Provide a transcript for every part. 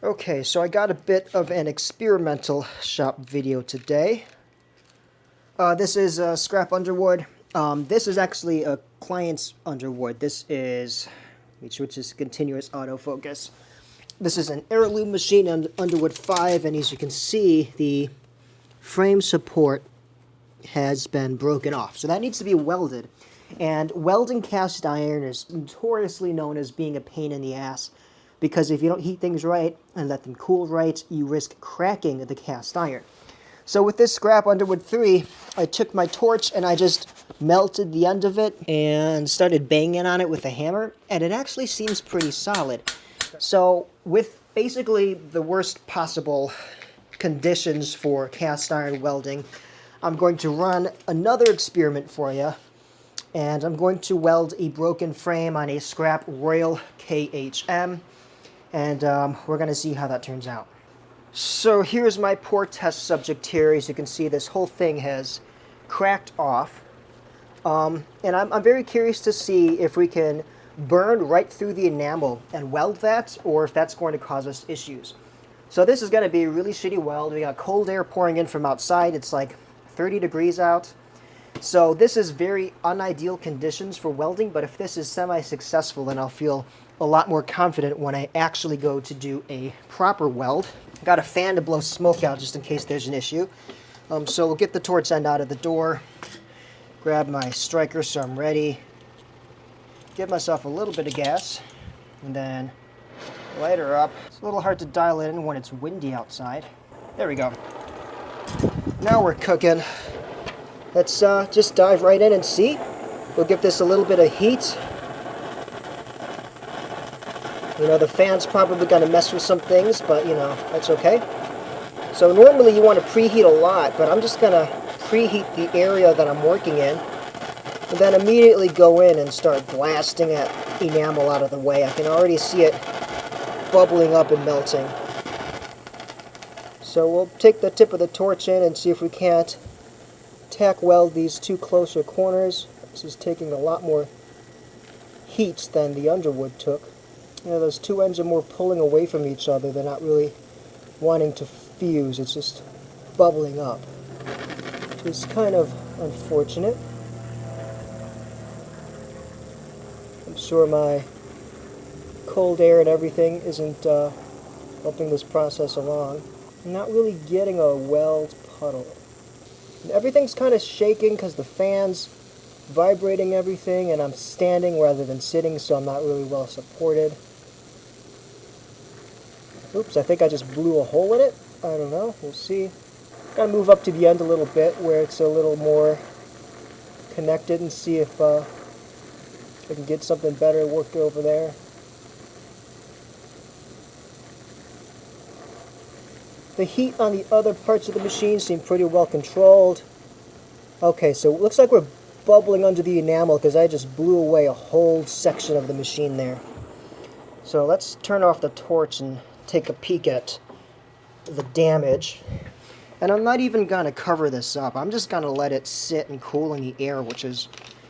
Okay, so I got a bit of an experimental shop video today. This is scrap underwood. This is actually a client's underwood. This is, let me switch this to continuous autofocus. This is an heirloom machine on Underwood 5, and as you can see, the frame support has been broken off. So that needs to be welded. And welding cast iron is notoriously known as being a pain in the ass, because if you don't heat things right and let them cool right, you risk cracking the cast iron. So with this scrap Underwood 3, I took my torch and I just melted the end of it and started banging on it with a hammer, and it actually seems pretty solid. So with basically the worst possible conditions for cast iron welding, I'm going to run another experiment for you, and I'm going to weld a broken frame on a scrap Royal KHM, and we're going to see how that turns out. So here's my poor test subject here. As you can see, this whole thing has cracked off. And I'm very curious to see if we can burn right through the enamel and weld that, or if that's going to cause us issues. So this is going to be a really shitty weld. We got cold air pouring in from outside. It's like 30 degrees out. So this is very unideal conditions for welding, but if this is semi-successful, then I'll feel a lot more confident when I actually go to do a proper weld. Got a fan to blow smoke out just in case there's an issue. So we'll get the torch end out of the door, grab my striker so I'm ready, give myself a little bit of gas, and then light her up. It's a little hard to dial it in when it's windy outside. There we go. Now we're cooking. Let's just dive right in and see. We'll give this a little bit of heat. You know, the fan's probably going to mess with some things, but, you know, that's okay. So normally you want to preheat a lot, but I'm just going to preheat the area that I'm working in, and then immediately go in and start blasting that enamel out of the way. I can already see it bubbling up and melting. So we'll take the tip of the torch in and see if we can't tack weld these two closer corners. This is taking a lot more heat than the Underwood took. You know, those two ends are more pulling away from each other. They're not really wanting to fuse. It's just bubbling up, which is kind of unfortunate. I'm sure my cold air and everything isn't helping this process along. I'm not really getting a weld puddle. And everything's kind of shaking because the fan's vibrating everything, and I'm standing rather than sitting, so I'm not really well supported. Oops, I think I just blew a hole in it. I don't know, we'll see. Gotta move up to the end a little bit where it's a little more connected and see if I can get something better worked over there. The heat on the other parts of the machine seem pretty well controlled. Okay, so it looks like we're bubbling under the enamel because I just blew away a whole section of the machine there. So let's turn off the torch and take a peek at the damage. And I'm not even going to cover this up. I'm just going to let it sit and cool in the air, which is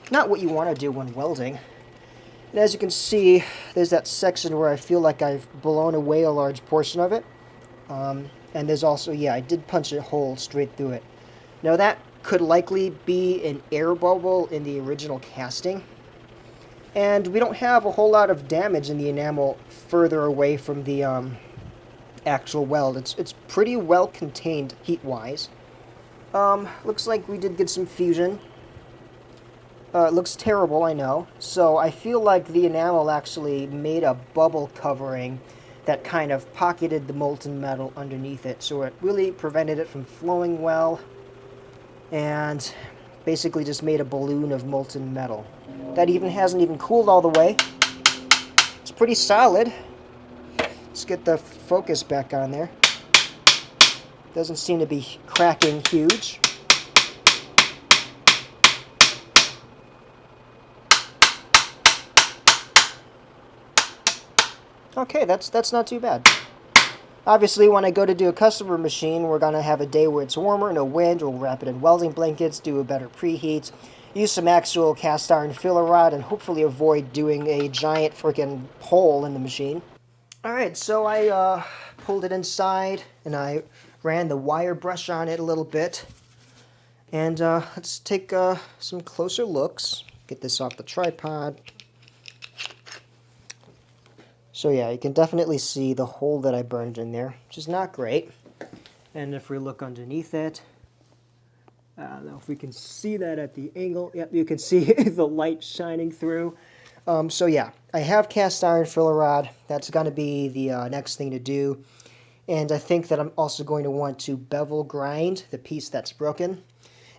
not what you want to do when welding. And as you can see, there's that section where I feel like I've blown away a large portion of it. And there's also, yeah, I did punch a hole straight through it. Now that could likely be an air bubble in the original casting. And we don't have a whole lot of damage in the enamel further away from the actual weld. It's pretty well contained heat-wise. Looks like we did get some fusion. It looks terrible, I know. So I feel like the enamel actually made a bubble covering that kind of pocketed the molten metal underneath it. So it really prevented it from flowing well, and basically just made a balloon of molten metal. That hasn't even cooled all the way. It's pretty solid. Let's get the focus back on there. Doesn't seem to be cracking huge. Okay, that's not too bad. Obviously, when I go to do a customer machine, we're going to have a day where it's warmer, no wind. We'll wrap it in welding blankets, do a better preheat, use some actual cast iron filler rod, and hopefully avoid doing a giant freaking hole in the machine. Alright, so I pulled it inside, and I ran the wire brush on it a little bit. And let's take some closer looks. Get this off the tripod. So yeah, you can definitely see the hole that I burned in there, which is not great. And if we look underneath it, I don't know if we can see that at the angle. Yep, you can see the light shining through. So yeah, I have cast iron filler rod. That's going to be the next thing to do. And I think that I'm also going to want to bevel grind the piece that's broken.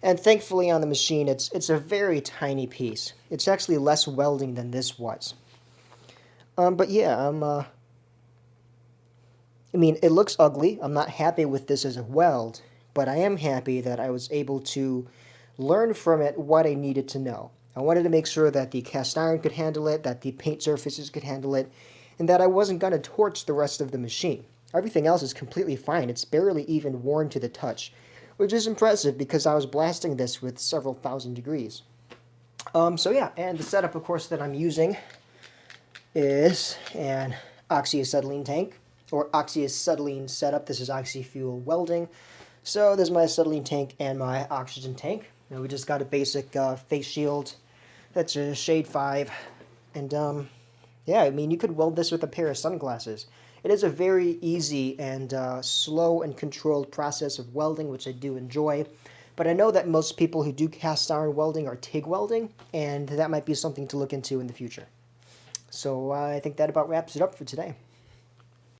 And thankfully on the machine, it's a very tiny piece. It's actually less welding than this was. But yeah, I mean, it looks ugly. I'm not happy with this as a weld, but I am happy that I was able to learn from it what I needed to know. I wanted to make sure that the cast iron could handle it, that the paint surfaces could handle it, and that I wasn't going to torch the rest of the machine. Everything else is completely fine. It's barely even warm to the touch, which is impressive because I was blasting this with several thousand degrees. So yeah, and the setup, of course, that I'm using is an oxyacetylene tank, or oxyacetylene setup. This is oxy-fuel welding. So there's my acetylene tank and my oxygen tank. And we just got a basic face shield. That's a shade 5. And yeah, I mean, you could weld this with a pair of sunglasses. It is a very easy and slow and controlled process of welding, which I do enjoy. But I know that most people who do cast iron welding are TIG welding, and that might be something to look into in the future. So I think that about wraps it up for today.